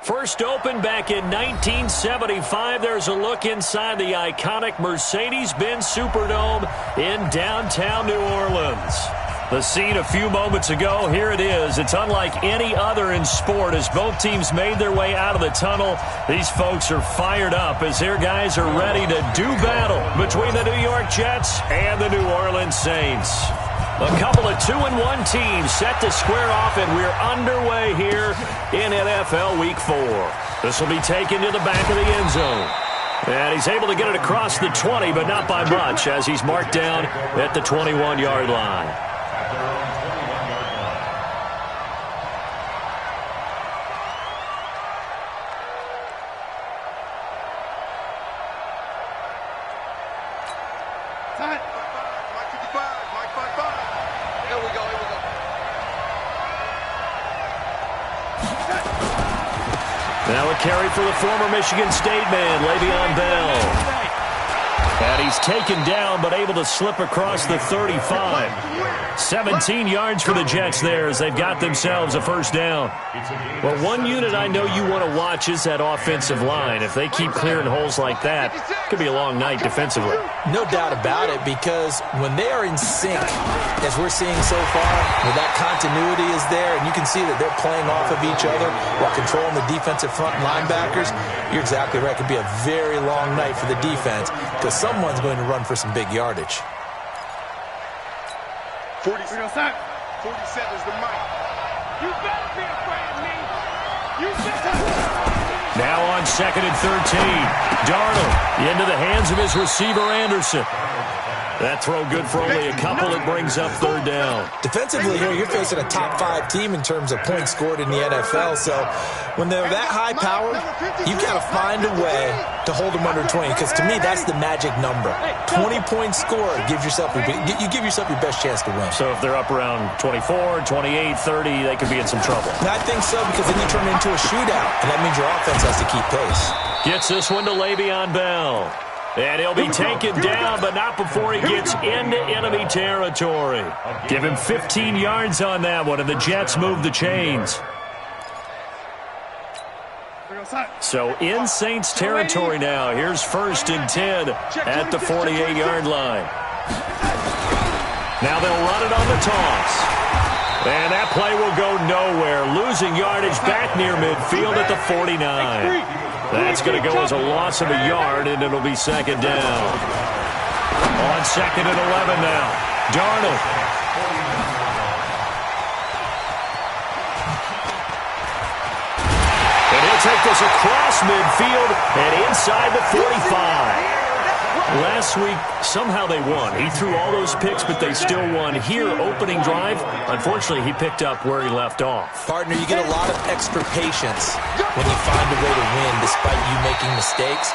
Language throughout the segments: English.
First opened back in 1975. There's a look inside the iconic Mercedes-Benz Superdome in downtown New Orleans. The scene a few moments ago, here it is. It's unlike any other in sport as both teams made their way out of the tunnel. These folks are fired up as their guys are ready to do battle between the New York Jets and the New Orleans Saints. A couple of 2-1 teams set to square off, and we're underway here in NFL Week 4. This will be taken to the back of the end zone. And he's able to get it across the 20, but not by much, as he's marked down at the 21-yard line. Now a carry for the former Michigan State man, Le'Veon Bell. And he's taken down, but able to slip across the 35. 17 yards for the Jets there as they've got themselves a first down. Well, one unit I know you want to watch is that offensive line. If they keep clearing holes like that, it could be a long night defensively. No doubt about it, because when they are in sync, as we're seeing so far, where that continuity is there, and you can see that they're playing off of each other while controlling the defensive front linebackers, you're exactly right. It could be a very long night for the defense because someone's going to run for some big yardage. 47 is the mic. You better be afraid of me. You better. Now on 2nd and 13. Darnold into the hands of his receiver, Anderson. That throw good for only a couple. It brings up third down. Defensively here, you're facing a top-5 team in terms of points scored in the NFL. So when they're that high-powered, you've got to find a way to hold them under 20. Because to me, that's the magic number. 20 points scored gives yourself you give yourself your best chance to win. So if they're up around 24, 28, 30, they could be in some trouble. And I think so, because then you turn it into a shootout, and that means your offense has to keep pace. Gets this one to Le'Veon Bell. And he'll be taken down, but not before he gets into enemy territory. Give him 15 yards on that one, and the Jets move the chains. So in Saints territory now. Here's 1st and 10 at the 48-yard line. Now they'll run it on the toss. And that play will go nowhere. Losing yardage back near midfield at the 49. That's going to go as a loss of a yard, and it'll be 2nd down. On 2nd and 11 now. Darnold. And he'll take this across midfield and inside the 45. Last week, somehow they won. He threw all those picks, but they still won. Here, opening drive, unfortunately, he picked up where he left off. Partner, you get a lot of extra patience when you find a way to win despite you making mistakes.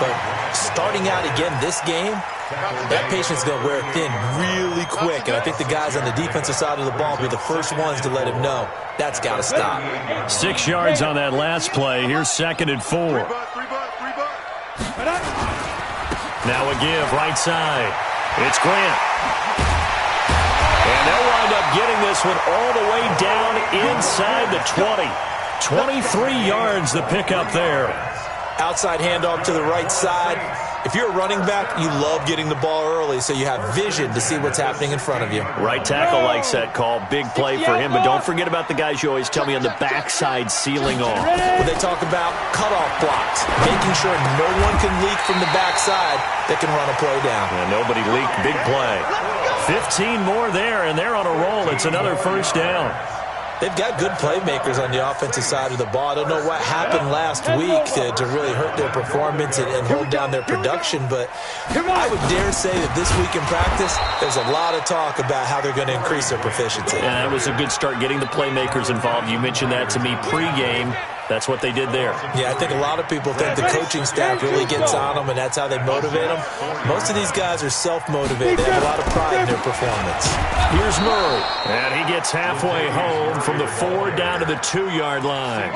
But starting out again this game, that patience is going to wear thin really quick. And I think the guys on the defensive side of the ball will be the first ones to let him know that's got to stop. 6 yards on that last play. Here's 2nd and 4. Now a give, right side. It's Grant. And they'll wind up getting this one all the way down inside the 20. 23 yards the pickup there. Outside handoff to the right side. If you're a running back, you love getting the ball early so you have vision to see what's happening in front of you. Right tackle likes that call. Big play for him, but don't forget about the guys you always tell me on the backside sealing off. When they talk about cutoff blocks, making sure no one can leak from the backside that can run a play down. And nobody leaked. Big play. 15 more there, and they're on a roll. It's another first down. They've got good playmakers on the offensive side of the ball. I don't know what happened last week to really hurt their performance and hold down their production, but I would dare say that this week in practice, there's a lot of talk about how they're going to increase their proficiency. Yeah, that was a good start getting the playmakers involved. You mentioned that to me pregame. That's what they did there. Yeah, I think a lot of people think the coaching staff really gets on them, and that's how they motivate them. Most of these guys are self-motivated. They have a lot of pride in their performance. Here's Murray, and he gets halfway home from the 4 down to the 2-yard line.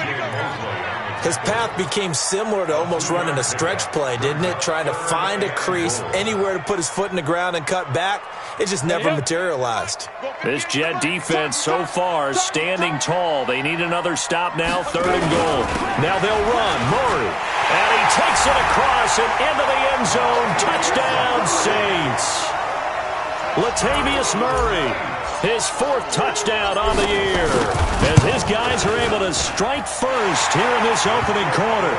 His path became similar to almost running a stretch play, didn't it? Trying to find a crease, anywhere to put his foot in the ground and cut back. It just never materialized. This Jet defense so far standing tall. They need another stop now, 3rd and goal. Now they'll run. Murray. And he takes it across and into the end zone. Touchdown, Saints. Latavius Murray, his 4th touchdown on the year, as his guys are able to strike first here in this opening quarter.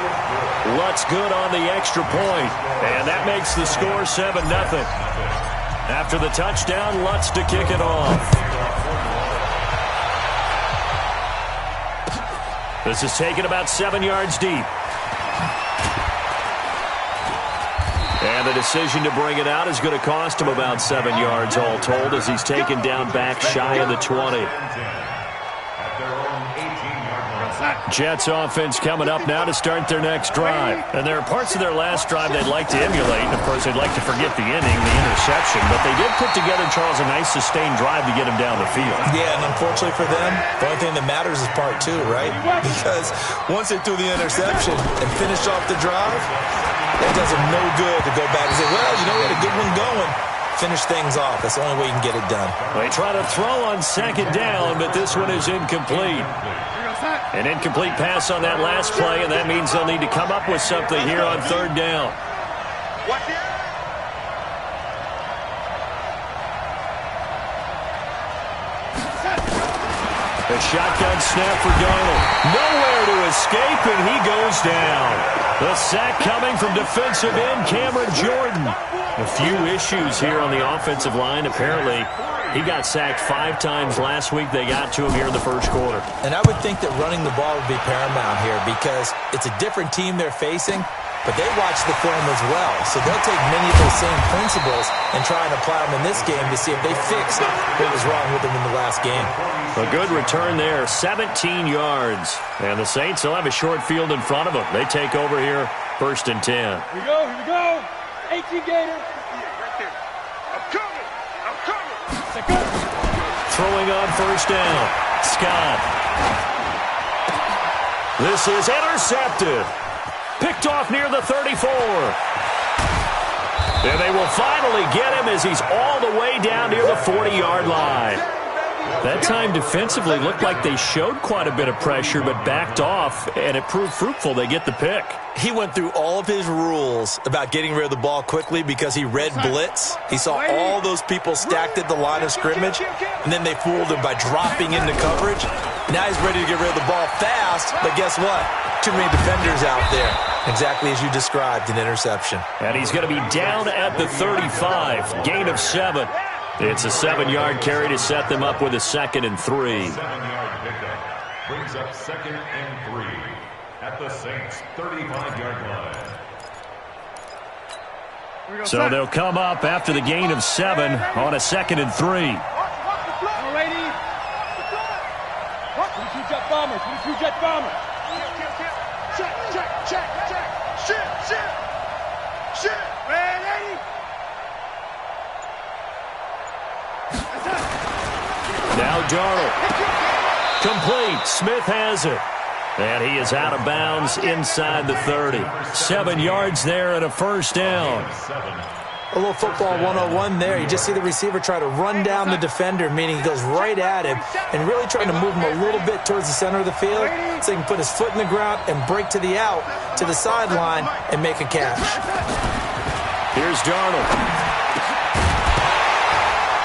Lutz good on the extra point, and that makes the score 7-0. After the touchdown, Lutz to kick it off. This is taken about 7 yards deep. And the decision to bring it out is going to cost him about 7 yards all told, as he's taken down back shy of the 20. Jets offense coming up now to start their next drive. And there are parts of their last drive they'd like to emulate. And, of course, they'd like to forget the inning, the interception. But they did put together, Charles, a nice sustained drive to get him down the field. Yeah, and unfortunately for them, the only thing that matters is part 2, right? Because once they threw the interception and finished off the drive, it does them no good to go back and say, well, you know, we had a good one going. Finish things off. That's the only way you can get it done. They try to throw on second down, but this one is incomplete. An incomplete pass on that last play, and that means they'll need to come up with something here on 3rd down. A shotgun snap for Darnold. Nowhere to escape, and he goes down. The sack coming from defensive end Cameron Jordan. A few issues here on the offensive line. Apparently, he got sacked 5 times last week. They got to him here in the first quarter. And I would think that running the ball would be paramount here because it's a different team they're facing, but they watch the film as well. So they'll take many of those same principles and try and apply them in this game to see if they fixed what was wrong with them in the last game. A good return there, 17 yards. And the Saints will have a short field in front of them. They take over here, 1st and 10. Here we go. 18 Gator. Right there. I'm coming. Throwing on 1st down. Scott. This is intercepted. Picked off near the 34. And they will finally get him as he's all the way down near the 40-yard line. That time defensively looked like they showed quite a bit of pressure but backed off, and it proved fruitful. They get the pick. He went through all of his rules about getting rid of the ball quickly because he read blitz. He saw all those people stacked at the line of scrimmage, and then they fooled him by dropping into coverage. Now he's ready to get rid of the ball fast, but guess what? Too many defenders out there. Exactly as you described, an interception. And he's going to be down at the 35. Gain of 7. It's a 7-yard carry to set them up with a 2nd and 3. 7-yard pickup brings up 2nd and 3 at the Saints' 35-yard line. So they'll come up after the gain of 7 on a 2nd and 3. 22 jet bombers. 22 jet bombers. Check. Shit. Ready? Now Darnold. Complete. Smith has it. And he is out of bounds inside the 30. 7 yards there and a 1st down. A little football 101 there. You just see the receiver try to run down the defender, meaning he goes right at him and really trying to move him a little bit towards the center of the field so he can put his foot in the ground and break to the out, to the sideline, and make a catch. Here's Darnold.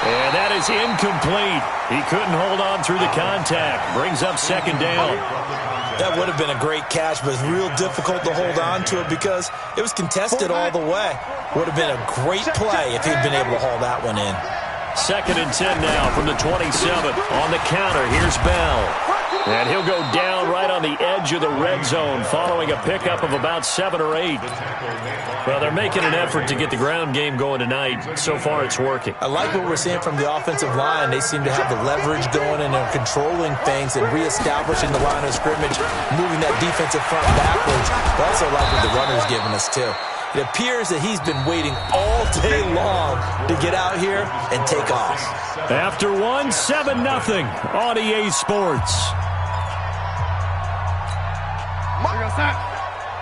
And that is incomplete. He couldn't hold on through the contact. Brings up 2nd down. That would have been a great catch, but it's real difficult to hold on to it because it was contested all the way. Would have been a great play if he'd been able to haul that one in. 2nd and 10 now from the 27. On the counter, here's Bell. And he'll go down right on the edge of the red zone following a pickup of about 7 or 8. Well, they're making an effort to get the ground game going tonight. So far, it's working. I like what we're seeing from the offensive line. They seem to have the leverage going and they're controlling things and reestablishing the line of scrimmage, moving that defensive front backwards. I also like what the runner's giving us, too. It appears that he's been waiting all day long to get out here and take off. After 1, 7-0 on EA Sports.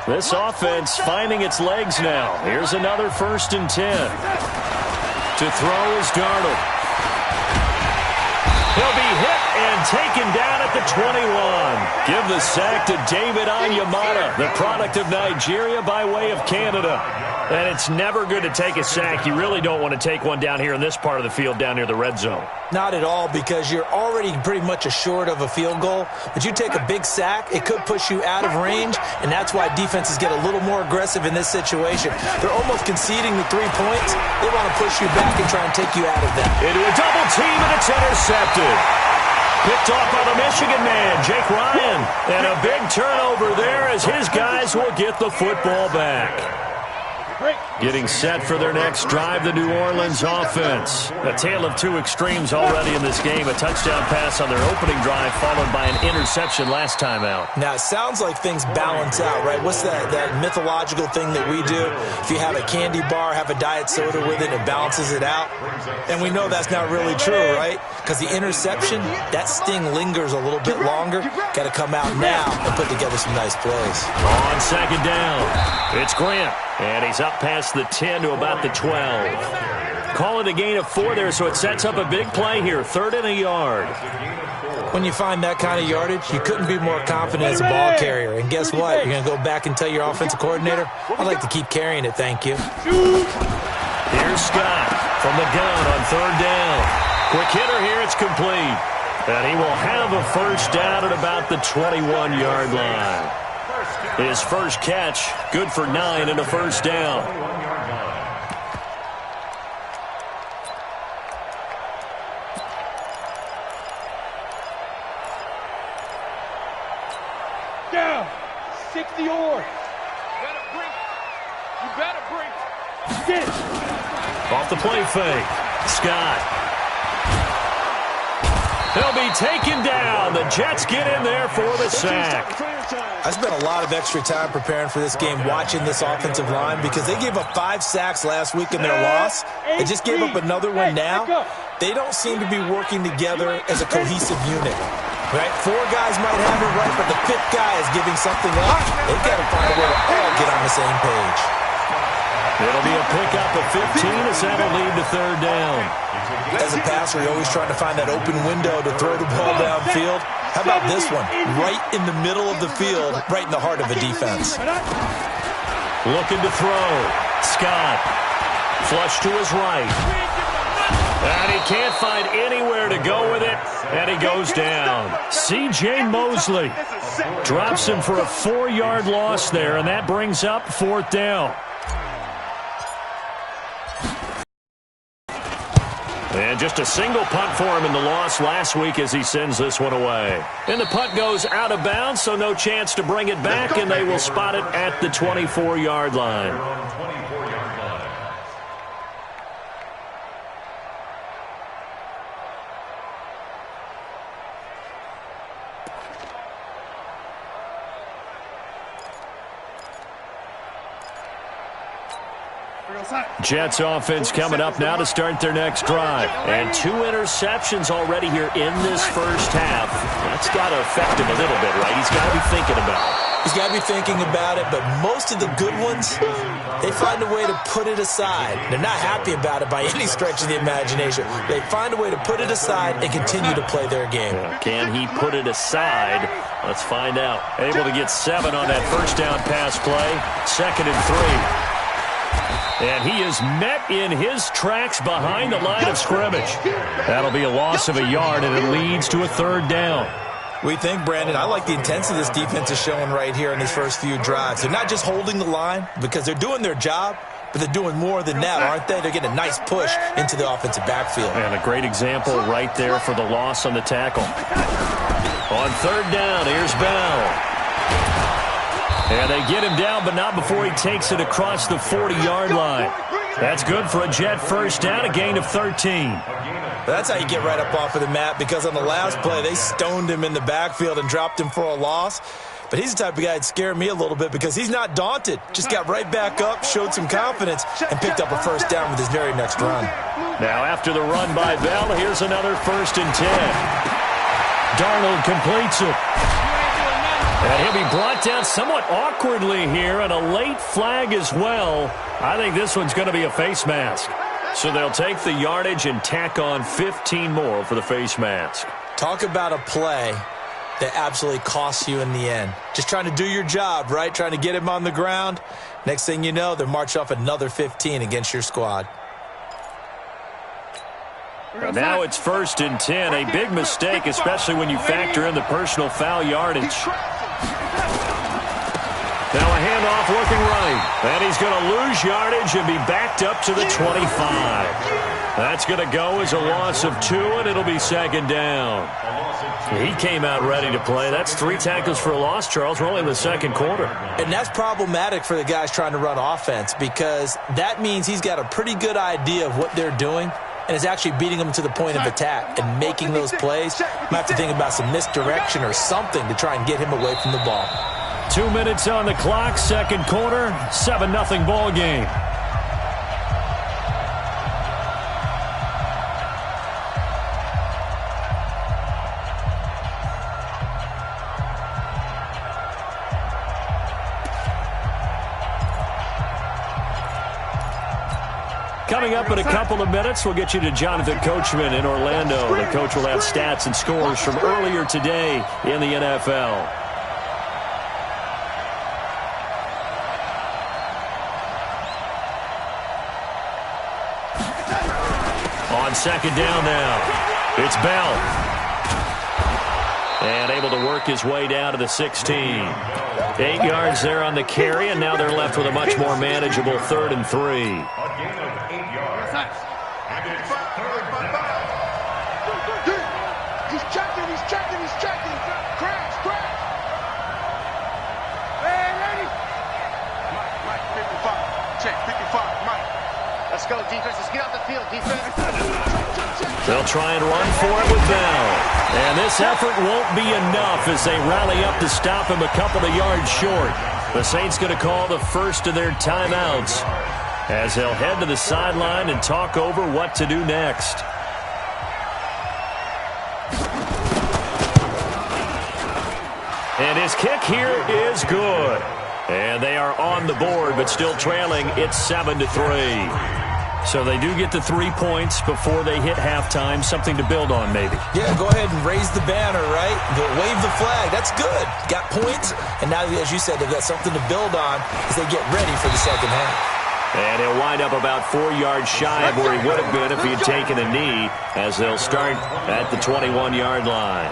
This offense finding its legs now. Here's another 1st and 10. To throw is Darnold. He'll be hit and taken down at the 21. Give the sack to David Onyemata, the product of Nigeria by way of Canada. And it's never good to take a sack. You really don't want to take one down here in this part of the field down near the red zone. Not at all, because you're already pretty much assured of a field goal. But you take a big sack, it could push you out of range, and that's why defenses get a little more aggressive in this situation. They're almost conceding the 3 points. They want to push you back and try and take you out of that. Into a double team, and it's intercepted. Picked off by the Michigan man, Jake Ryan. And a big turnover there as his guys will get the football back. Getting set for their next drive, the New Orleans offense. A tale of two extremes already in this game. A touchdown pass on their opening drive, followed by an interception last time out. Now, it sounds like things balance out, right? What's that mythological thing that we do? If you have a candy bar, have a diet soda with it, it balances it out. And we know that's not really true, right? Because the interception, that sting lingers a little bit longer. Got to come out now and put together some nice plays. On second down, it's Grant. And he's up past the 10 to about the 12. Call it a gain of 4 there, so it sets up a big play here. 3rd and a yard. When you find that kind of yardage, you couldn't be more confident as a ball carrier. And guess what? You're going to go back and tell your offensive coordinator, I'd like to keep carrying it, thank you. Here's Scott from the gun on 3rd down. Quick hitter here, it's complete. And he will have a first down at about the 21-yard line. His first catch, good for 9 and a first down. Down. 60 yards. You better bring. Get it. Off the play fake. Scott. They'll be taken down. The Jets get in there for the sack. I spent a lot of extra time preparing for this game, watching this offensive line, because they gave up 5 sacks last week in their loss. They just gave up another one now. They don't seem to be working together as a cohesive unit. Right? 4 guys might have it right, but the 5th guy is giving something up. They've got to find a way to all get on the same page. It'll be a pickup of 15 as that'll lead to 3rd down. As a passer, you're always trying to find that open window to throw the ball downfield. How about this one? Right in the middle of the field, right in the heart of a defense. Looking to throw. Scott. Flush to his right. And he can't find anywhere to go with it. And he goes down. C.J. Mosley drops him for a 4-yard loss there, and that brings up 4th down. And just a single punt for him in the loss last week as he sends this one away. And the punt goes out of bounds, so no chance to bring it back, and they will spot it at the 24-yard line. Jets offense coming up now to start their next drive. And 2 interceptions already here in this first half. That's got to affect him a little bit, right? He's got to be thinking about it. He's got to be thinking about it, but most of the good ones, they find a way to put it aside. They're not happy about it by any stretch of the imagination. They find a way to put it aside and continue to play their game. Can he put it aside? Let's find out. Able to get 7 on that first down pass play. 2nd and 3. And he is met in his tracks behind the line of scrimmage. That'll be a loss of a yard, and it leads to a 3rd down. We think, Brandon, I like the intensity this defense is showing right here in these first few drives. They're not just holding the line because they're doing their job, but they're doing more than that, aren't they? They're getting a nice push into the offensive backfield. And a great example right there for the loss on the tackle. On 3rd down, here's Bell. And they get him down, but not before he takes it across the 40-yard line. That's good for a Jet first down, a gain of 13. That's how you get right up off of the mat, because on the last play, they stoned him in the backfield and dropped him for a loss. But he's the type of guy that scared me a little bit because he's not daunted. Just got right back up, showed some confidence, and picked up a first down with his very next run. Now after the run by Bell, here's another 1st and 10. Darnold completes it. And he'll be brought down somewhat awkwardly here, and a late flag as well. I think this one's going to be a face mask. So they'll take the yardage and tack on 15 more for the face mask. Talk about a play that absolutely costs you in the end. Just trying to do your job, right? Trying to get him on the ground. Next thing you know, they're marching off another 15 against your squad. Now it's 1st and 10. A big mistake, especially when you factor in the personal foul yardage. Now a handoff looking right. And he's going to lose yardage and be backed up to the 25. That's going to go as a loss of 2, and it'll be 2nd down. He came out ready to play. That's 3 tackles for a loss, Charles. We're only in the 2nd quarter. And that's problematic for the guys trying to run offense because that means he's got a pretty good idea of what they're doing and is actually beating them to the point of attack and making those plays. Might have to think about some misdirection or something to try and get him away from the ball. 2 minutes on the clock, 2nd quarter, 7-0 ball game. Coming up in a couple of minutes, we'll get you to Jonathan Coachman in Orlando. The coach will have stats and scores from earlier today in the NFL. On 2nd down now, it's Bell. And able to work his way down to the 16. 8 yards there on the carry, and now they're left with a much more manageable 3rd and 3. He's checking. Crash. Hey, ready? Mike, 55. Check, 55, Mike. Let's go, defense. Let's get off the field, defense. They'll try and run for it with Bell. And this effort won't be enough as they rally up to stop him a couple of yards short. The Saints going to call the first of their timeouts as they'll head to the sideline and talk over what to do next. And his kick here is good. And they are on the board, but still trailing. It's 7-3. So they do get the 3 points before they hit halftime. Something to build on, maybe. Yeah, go ahead and raise the banner, right? Wave the flag. That's good. Got points. And now, as you said, they've got something to build on as they get ready for the 2nd half. And he'll wind up about 4 yards shy of where he would have been if he had taken a knee, as they'll start at the 21-yard line.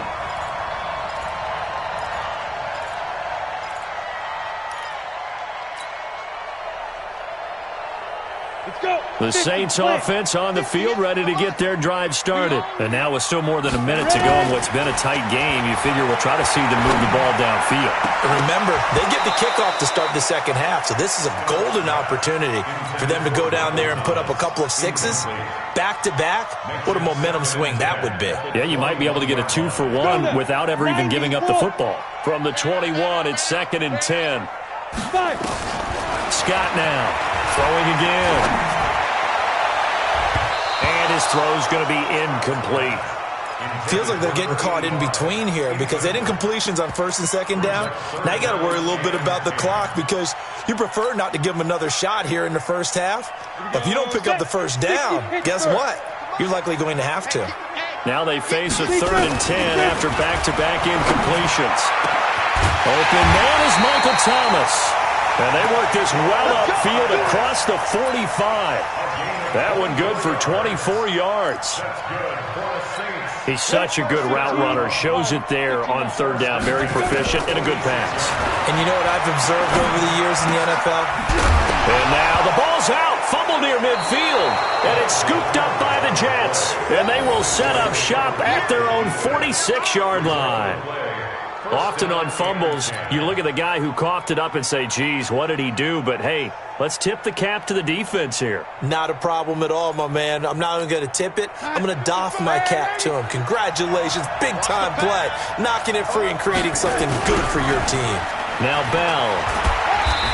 The Saints offense on the field, ready to get their drive started. And now with still more than a minute to go in what's been a tight game, you figure we'll try to see them move the ball downfield. And remember, they get the kickoff to start the 2nd half, so this is a golden opportunity for them to go down there and put up a couple of 6s back-to-back. What a momentum swing that would be. Yeah, you might be able to get a 2-for-1 without ever even giving up the football. From the 21, it's 2nd and 10. Scott now throwing again. And his throw's going to be incomplete. Feels like they're getting caught in between here because they didn't incompletions on 1st and 2nd down. Now you got to worry a little bit about the clock because you prefer not to give them another shot here in the 1st half. But if you don't pick up the 1st down, guess what? You're likely going to have to. Now they face a 3rd and 10 after back-to-back incompletions. Open man is Michael Thomas. And they work this well upfield across the 45. That one good for 24 yards. He's such a good route runner. Shows it there on 3rd down. Very proficient and a good pass. And you know what I've observed over the years in the NFL? And now the ball's out. Fumble near midfield. And it's scooped up by the Jets. And they will set up shop at their own 46-yard line. Often on fumbles, you look at the guy who coughed it up and say, geez, what did he do? But, hey, let's tip the cap to the defense here. Not a problem at all, my man. I'm not even going to tip it. I'm going to doff my cap to him. Congratulations. Big-time play. Knocking it free and creating something good for your team. Now Bell.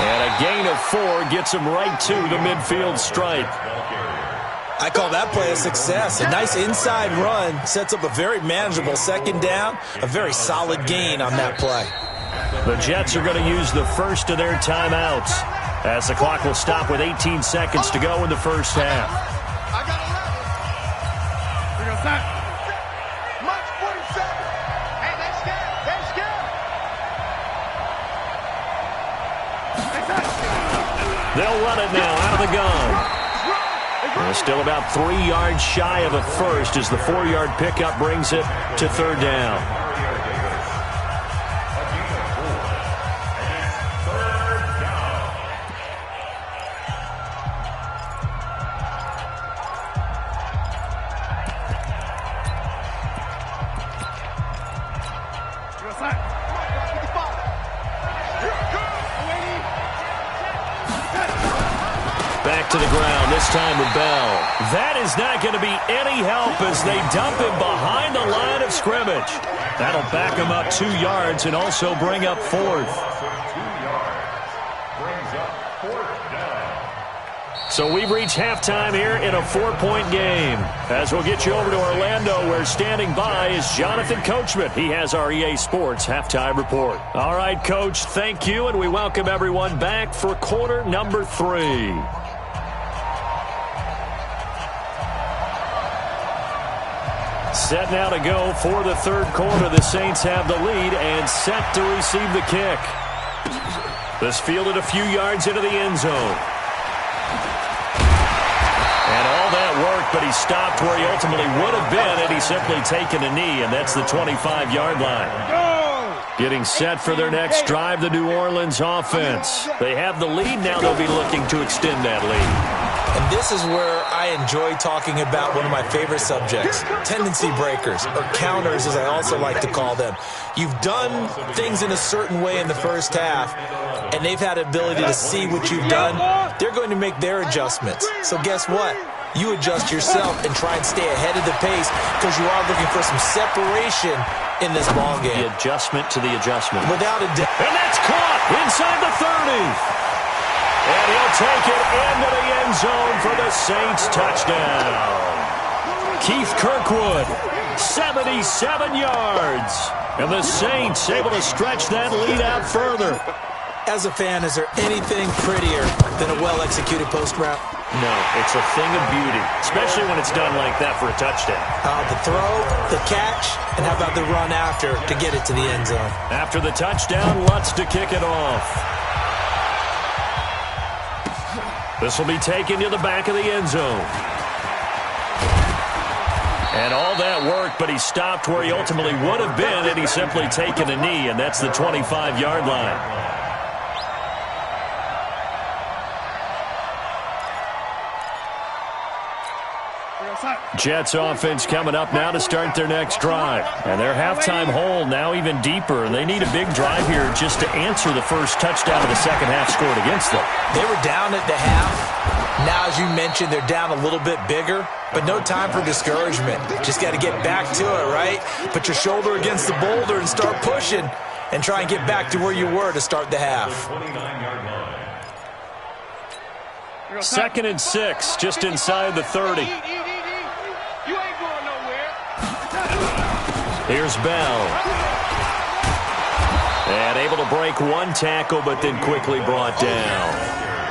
And a gain of 4 gets him right to the midfield stripe. I call that play a success. A nice inside run sets up a very manageable 2nd down. A very solid gain on that play. The Jets are going to use the first of their timeouts as the clock will stop with 18 seconds to go in the 1st half. Mike's 47. Hey, they're scared. They're scared. They'll run it now out of the gun. Well, still about 3 yards shy of a first as the 4-yard pickup brings it to third down. Back to the ground, this time with Bell. That is not going to be any help as they dump him behind the line of scrimmage. That'll back him up 2 yards and also bring up fourth. So we've reached halftime here in a 4-point game. As we'll get you over to Orlando, where standing by is Jonathan Coachman. He has our EA Sports halftime report. All right, Coach, thank you, and we welcome everyone back for quarter number 3. Set now to go for the third quarter. The Saints have the lead and set to receive the kick. This fielded a few yards into the end zone. And all that worked, but he stopped where he ultimately would have been had he simply taken a knee, and that's the 25-yard line. Getting set for their next drive, the New Orleans offense. They have the lead now. They'll be looking to extend that lead. And this is where I enjoy talking about one of my favorite subjects, tendency breakers, or counters as I also like to call them. You've done things in a certain way in the first half, and they've had the ability to see what you've done. They're going to make their adjustments. So guess what? You adjust yourself and try and stay ahead of the pace because you are looking for some separation in this ball game. The adjustment to the adjustment. Without a doubt. And that's caught inside the 30. And he'll take it into the end zone for the Saints touchdown. Keith Kirkwood, 77 yards. And the Saints able to stretch that lead out further. As a fan, is there anything prettier than a well-executed post route? No, it's a thing of beauty, especially when it's done like that for a touchdown. The throw, the catch, and how about the run after to get it to the end zone? After the touchdown, Lutz to kick it off. This will be taken to the back of the end zone. And all that worked, but he stopped where he ultimately would have been had he simply taken a knee, and that's the 25-yard line. Jets offense coming up now to start their next drive. And their halftime hole now even deeper, and they need a big drive here just to answer the first touchdown of the second half scored against them. They were down at the half. Now, as you mentioned, they're down a little bit bigger, but no time for discouragement. Just got to get back to it, right? Put your shoulder against the boulder and start pushing and try and get back to where you were to start the half. 2nd and 6, just inside the 30. You ain't going nowhere. Here's Bell. And able to break one tackle, but then quickly brought down.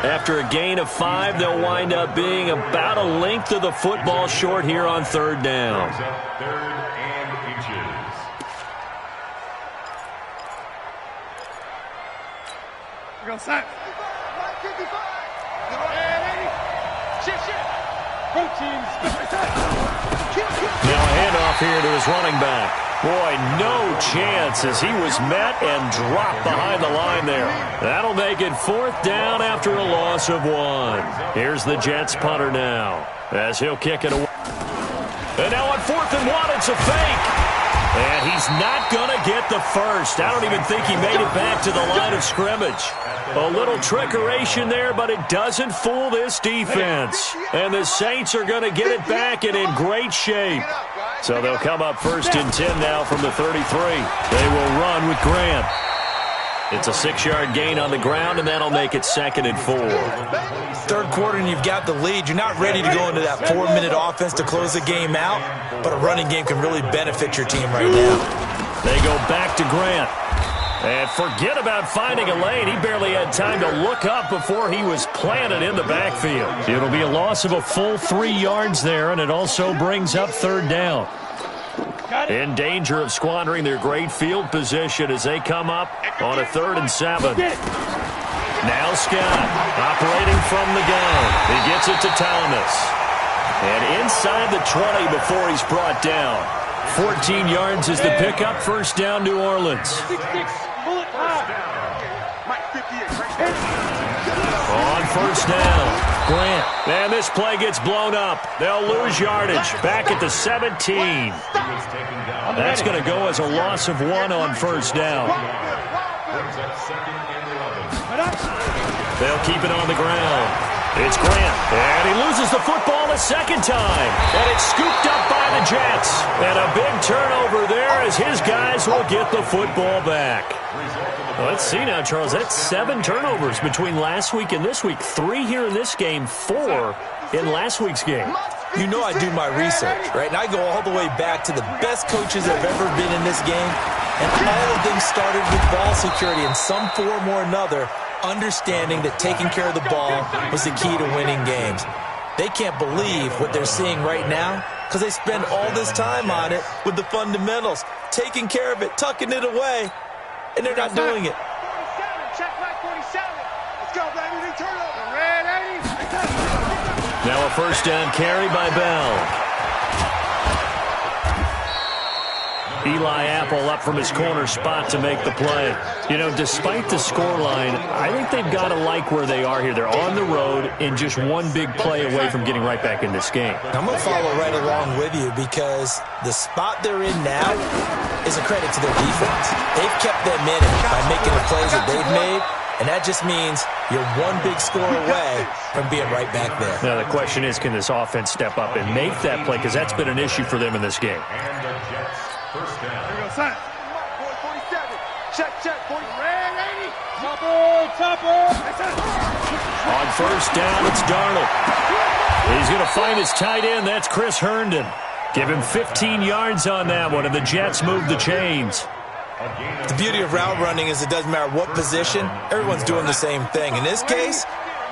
After a gain of 5, they'll wind up being about a length of the football short here on third down. Third and inches. Go sack. 55. Both teams. Now a handoff here to his running back. Boy, no chance as he was met and dropped behind the line there. That'll make it 4th down after a loss of 1. Here's the Jets punter now as he'll kick it away. And now on 4th and 1, it's a fake. And he's not going to get the first. I don't even think he made it back to the line of scrimmage. A little trickeration there, but it doesn't fool this defense. And the Saints are going to get it back and in great shape. So they'll come up 1st and 10 now from the 33. They will run with Grant. It's a 6-yard gain on the ground, and that'll make it 2nd and 4. Third quarter, and you've got the lead. You're not ready to go into that 4-minute offense to close the game out, but a running game can really benefit your team right now. They go back to Grant. And forget about finding a lane. He barely had time to look up before he was planted in the backfield. It'll be a loss of a full 3 yards there, and it also brings up third down. In danger of squandering their great field position as they come up on a 3rd and 7. Now Scott operating from the gun. He gets it to Thomas. And inside the 20 before he's brought down. 14 yards is the pickup. First down, New Orleans. On first down, Grant. And this play gets blown up. They'll lose yardage. Back at the 17. That's going to go as a loss of 1 on first down. They'll keep it on the ground. It's Grant. And he loses the football a second time. And it's scooped up by the Jets. And a big turnover there as his guys will get the football back. Let's see now, Charles. That's 7 turnovers between last week and this week. 3 here in this game, 4 in last week's game. You know I do my research, right? And I go all the way back to the best coaches that have ever been in this game. And all of them started with ball security in some form or another, understanding that taking care of the ball was the key to winning games. They can't believe what they're seeing right now because they spend all this time on it with the fundamentals, taking care of it, tucking it away. And they're not doing it. 47, check back 47. Let's go, baby. Turnover. Red 80. Now a first down carry by Bell. Eli Apple up from his corner spot to make the play. You know, despite the scoreline, I think they've got to like where they are here. They're on the road and just one big play away from getting right back in this game. I'm going to follow right along with you because the spot they're in now is a credit to their defense. They've kept them in it by making the plays that they've made, and that just means you're one big score away from being right back there. Now, the question is, can this offense step up and make that play? Because that's been an issue for them in this game. And the Jets, first down. Here we go, son. 47. Check, 40. Red 80. Topper. On first down, it's Darnold. He's going to find his tight end. That's Chris Herndon. Give him 15 yards on that one, and the Jets move the chains. The beauty of route running is it doesn't matter what position, everyone's doing the same thing. In this case,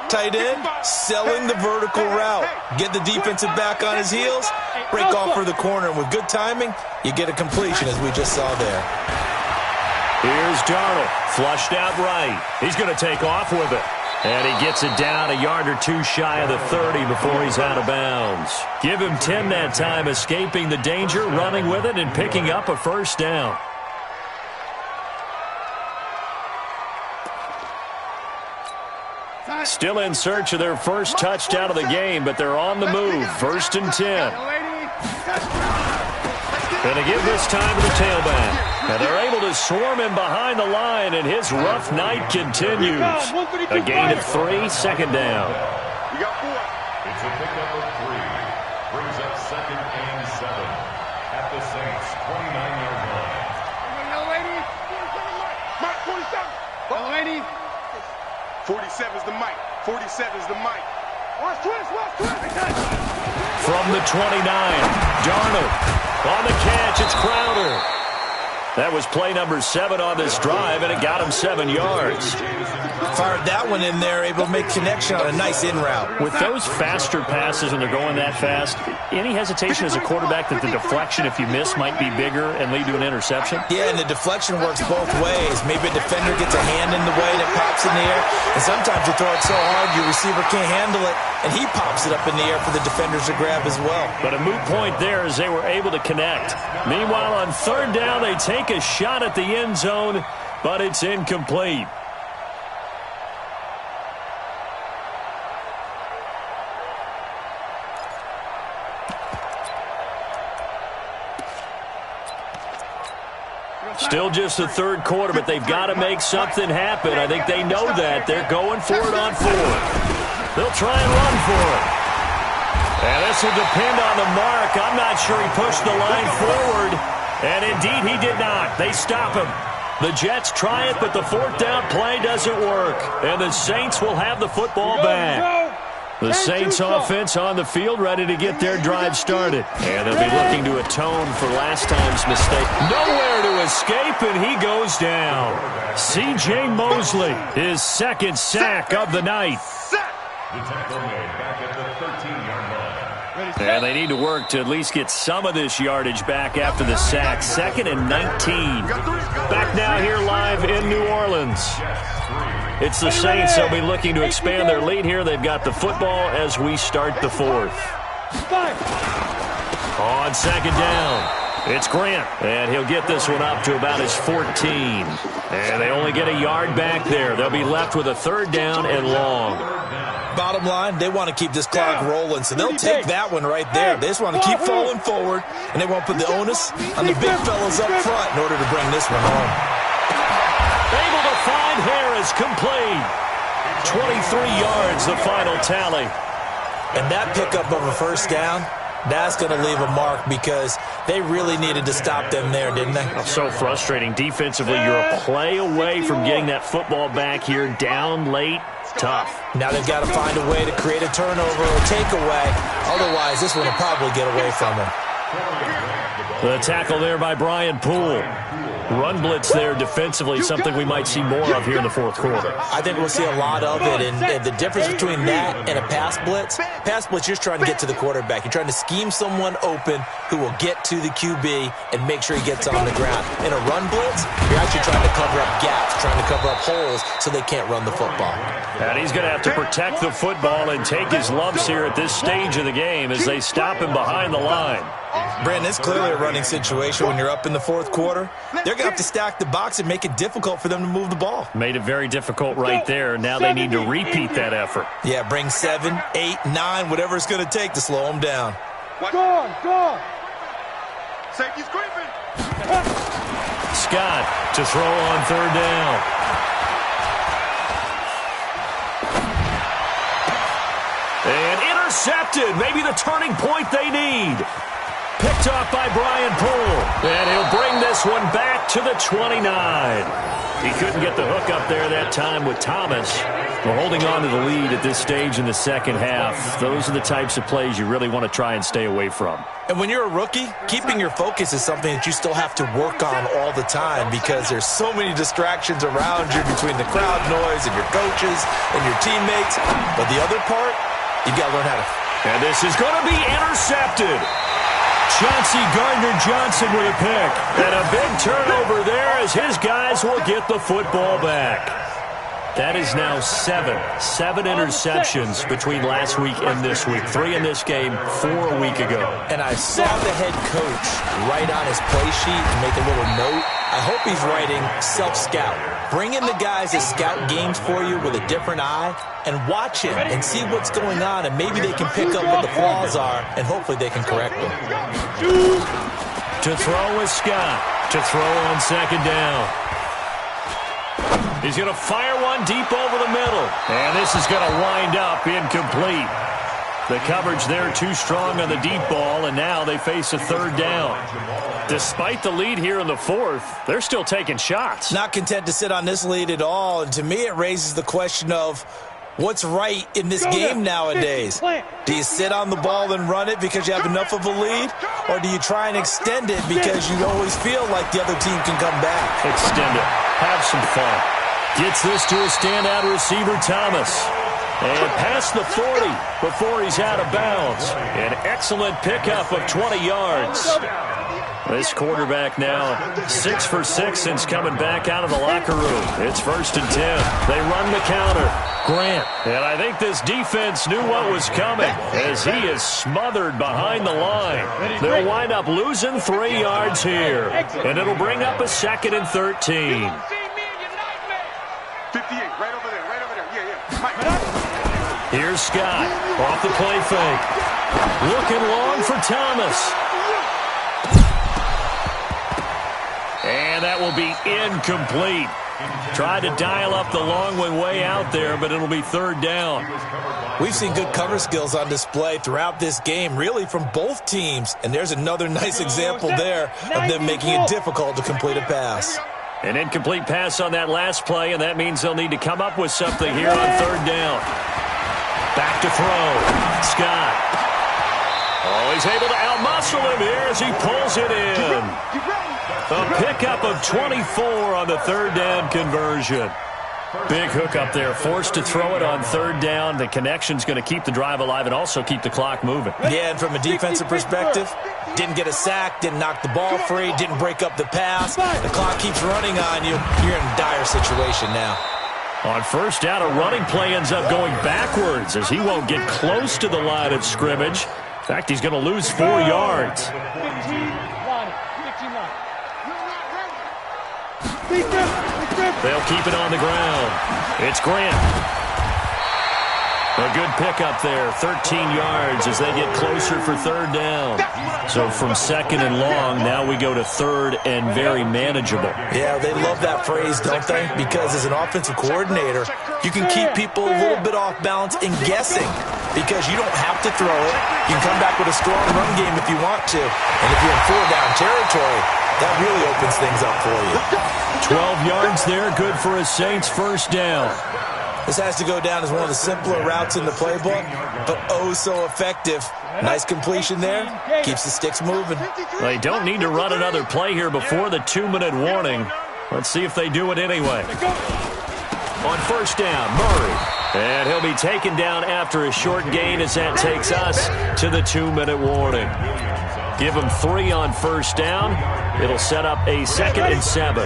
tight end, selling the vertical route. Get the defensive back on his heels, break off for the corner, and with good timing, you get a completion as we just saw there. Here's Darnold, flushed out right. He's going to take off with it. And he gets it down a yard or 2 shy of the 30 before he's out of bounds. Give him 10 that time, escaping the danger, running with it, and picking up a first down. Still in search of their first touchdown of the game, but they're on the move. 1st and 10. Going to give this time to the tailback. And they're able to swarm him behind the line, and his rough night continues. A gain of 3, second down. You got 4. It's a pickup of 3. Brings up 2nd and 7 at the Saints' 29-yard line. Yellow lady. 47, Mike. 47. Yellow lady. 47 is the mic. 47 is the mic. Watch twist. From the 29, Darnold. On the catch, it's Crowder. That was play number 7 on this drive, and it got him 7 yards. Fired that one in there, able to make connection on a nice in route. With those faster passes when they're going that fast, any hesitation as a quarterback that the deflection, if you miss, might be bigger and lead to an interception? Yeah, and the deflection works both ways. Maybe a defender gets a hand in the way and it pops in the air, and sometimes you throw it so hard your receiver can't handle it, and he pops it up in the air for the defenders to grab as well. But a moot point there as they were able to connect. Meanwhile, on 3rd down, they take a shot at the end zone, but it's incomplete. Still just the 3rd quarter, but they've got to make something happen. I think they know that. They're going for it on 4th. They'll try and run for it. And this will depend on the mark. I'm not sure he pushed the line forward. And indeed, he did not. They stop him. The Jets try it, but the 4th down play doesn't work. And the Saints will have the football back. The Saints offense on the field, ready to get their drive started. And they'll be looking to atone for last time's mistake. Nowhere to escape, and he goes down. C.J. Mosley, his second sack of the night. The tackle made back at the 13-yard line. And they need to work to at least get some of this yardage back after the sack. 2nd and 19. Back now here live in New Orleans. It's the Saints. They'll be looking to expand their lead here. They've got the football as we start the 4th. On 2nd down, it's Grant. And he'll get this one up to about his 14. And they only get a yard back there. They'll be left with a 3rd down and long. Bottom line, they want to keep this clock rolling, so they'll take that one right there. They just want to keep falling forward, and they want to put the onus on the big fellas up front in order to bring this one home. Able to find Harris, complete. 23 yards, the final tally. And that pickup of a 1st down, that's going to leave a mark because they really needed to stop them there, didn't they? Oh, so frustrating. Defensively, you're a play away from getting that football back here, down late. Tough. Now they've got to find a way to create a turnover or takeaway. Otherwise, this one will probably get away from them. The tackle there by Brian Poole. Run blitz there defensively, something we might see more of here in the 4th quarter. I think we'll see a lot of it, and the difference between that and a pass blitz, you're just trying to get to the quarterback. You're trying to scheme someone open who will get to the QB and make sure he gets on the ground. In a run blitz, you're actually trying to cover up gaps, trying to cover up holes so they can't run the football. And he's going to have to protect the football and take his lumps here at this stage of the game as they stop him behind the line. Brandon, it's clearly a running situation when you're up in the 4th quarter. They're going to have to stack the box and make it difficult for them to move the ball. Made it very difficult right there. Now they need to repeat that effort. Yeah, bring 7, 8, 9, whatever it's going to take to slow them down. Go. Safety's creeping. Scott to throw on 3rd down. And intercepted. Maybe the turning point they need. Picked off by Brian Poole. And he'll bring this one back to the 29. He couldn't get the hook up there that time with Thomas. We're holding on to the lead at this stage in the 2nd half. Those are the types of plays you really want to try and stay away from. And when you're a rookie, keeping your focus is something that you still have to work on all the time because there's so many distractions around you between the crowd noise and your coaches and your teammates. But the other part, you've got to learn how to. And this is going to be intercepted. Chauncey Gardner-Johnson with a pick. And a big turnover there as his guys will get the football back. That is now 7 interceptions between last week and this week. 3 in this game, 4 a week ago. And I saw the head coach write on his play sheet and make a little note. I hope he's writing self-scout. Bring in the guys that scout games for you with a different eye and watch him and see what's going on, and maybe they can pick up what the flaws are, and hopefully they can correct them. To throw is Scott. To throw on 2nd down. He's going to fire one deep over the middle. And this is going to wind up incomplete. The coverage there too strong on the deep ball, and now they face a 3rd down. Despite the lead here in the 4th, they're still taking shots. Not content to sit on this lead at all, and to me it raises the question of what's right in this game nowadays. Do you sit on the ball and run it because you have enough of a lead, or do you try and extend it because you always feel like the other team can come back? Extend it. Have some fun. Gets this to a standout receiver, Thomas. And past the 40 before he's out of bounds. An excellent pickup of 20 yards. This quarterback now 6 for 6 since coming back out of the locker room. It's 1st and 10. They run the counter. Grant. And I think this defense knew what was coming as he is smothered behind the line. They'll wind up losing 3 yards here. And it'll bring up a 2nd and 13. 58, right over there. Yeah. Mike. Here's Scott off the play fake. Looking long for Thomas. And that will be incomplete. Tried to dial up the long one way out there, but it'll be 3rd down. We've seen good cover skills on display throughout this game, really from both teams. And there's another nice example there of them making it difficult to complete a pass. An incomplete pass on that last play, and that means they'll need to come up with something here on 3rd down. Back to throw. Scott. Oh, he's able to outmuscle him here as he pulls it in. A pickup of 24 on the third down conversion. Big hook up there, forced to throw it on third down. The connection's going to keep the drive alive and also keep the clock moving. Yeah, and from a defensive perspective, didn't get a sack, didn't knock the ball free, didn't break up the pass. The clock keeps running on you. You're in a dire situation now. On first down, a running play ends up going backwards as he won't get close to the line of scrimmage. In fact, he's going to lose 4 yards. They'll keep it on the ground. It's Grant. A good pickup there, 13 yards as they get closer for third down. So from second and long, now we go to third and very manageable. Yeah, they love that phrase, don't they? Because as an offensive coordinator, you can keep people a little bit off balance and guessing because you don't have to throw it. You can come back with a strong run game if you want to. And if you're in 4-down territory, that really opens things up for you. 12 yards there, good for a Saints first down. This has to go down as one of the simpler routes in the playbook, but oh so effective. Nice completion there. Keeps the sticks moving. They don't need to run another play here before the 2-minute warning. Let's see if they do it anyway. On first down, Murray. And he'll be taken down after a short gain as that takes us to the 2-minute warning. Give them 3 on first down. It'll set up a 2nd and 7.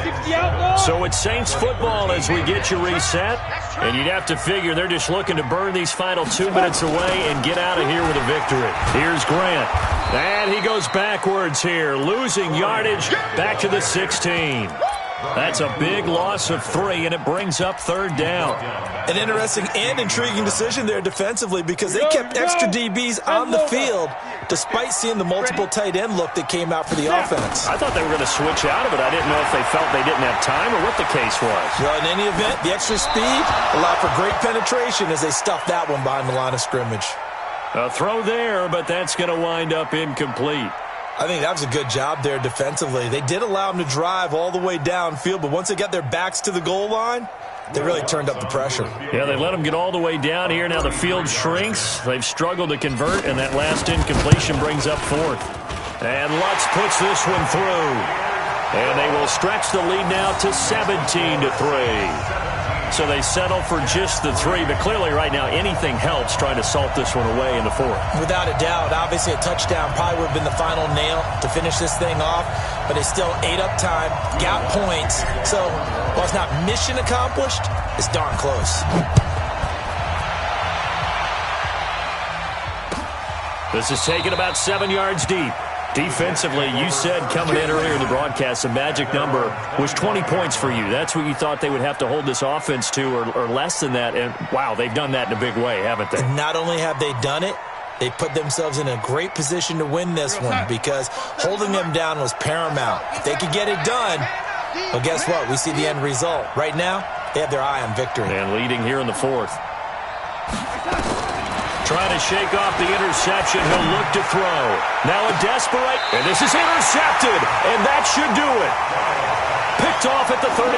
So it's Saints football as we get you reset. And you'd have to figure they're just looking to burn these final 2 minutes away and get out of here with a victory. Here's Grant. And he goes backwards here, losing yardage back to the 16. That's a big loss of 3, and it brings up third down. An interesting and intriguing decision there defensively because they kept extra DBs on the field despite seeing the multiple tight end look that came out for the offense. I thought they were going to switch out of it. I didn't know if they felt they didn't have time or what the case was. Well, in any event, the extra speed allowed for great penetration as they stuffed that one behind the line of scrimmage. A throw there, but that's going to wind up incomplete. I think that was a good job there defensively. They did allow them to drive all the way downfield, but once they got their backs to the goal line, they really turned up the pressure. Yeah, they let them get all the way down here. Now the field shrinks. They've struggled to convert, and that last incompletion brings up 4th. And Lutz puts this one through. And they will stretch the lead now to 17-3. So they settle for just the 3, but clearly right now anything helps trying to salt this one away in the 4th. Without a doubt, obviously a touchdown probably would have been the final nail to finish this thing off, but they still ate up time, got points. So while it's not mission accomplished, it's darn close. This is taken about 7 yards deep. Defensively, you said coming in earlier in the broadcast, the magic number was 20 points for you. That's what you thought they would have to hold this offense to or less than that. And, wow, they've done that in a big way, haven't they? And not only have they done it, they put themselves in a great position to win this one because holding them down was paramount. If they could get it done, well, guess what? We see the end result. Right now, they have their eye on victory. And leading here in the 4th. Trying to shake off the interception. He'll look to throw. Now a desperate. And this is intercepted. And that should do it. Picked off at the 39.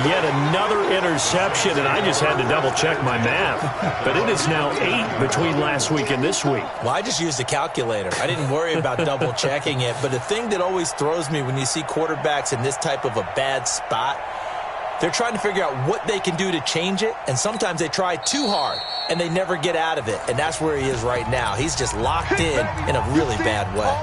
Yet another interception. And I just had to double-check my math. But it is now 8 between last week and this week. Well, I just used a calculator. I didn't worry about double-checking it. But the thing that always throws me when you see quarterbacks in this type of a bad spot, they're trying to figure out what they can do to change it, and sometimes they try too hard, and they never get out of it, and that's where he is right now. He's just locked in a really bad way.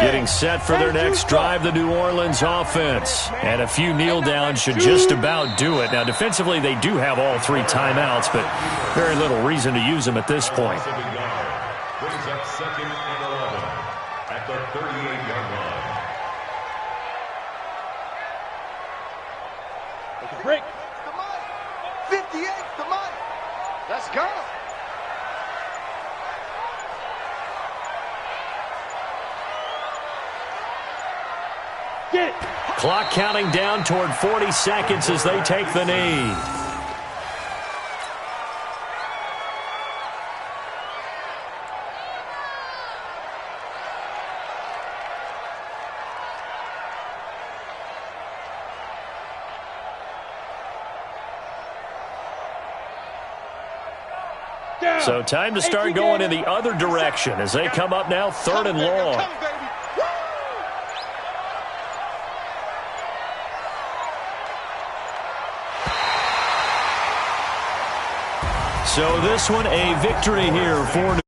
Getting set for their next drive, the New Orleans offense. And a few kneel downs should just about do it. Now, defensively, they do have all 3 timeouts, but very little reason to use them at this point. Brings up 2nd and 11 at the 38-yard line. Break. 58, the money. Let's go. Get it. Clock counting down toward 40 seconds as they take the knee. So time to start going in the other direction as they come up now 3rd and long. So this one a victory here for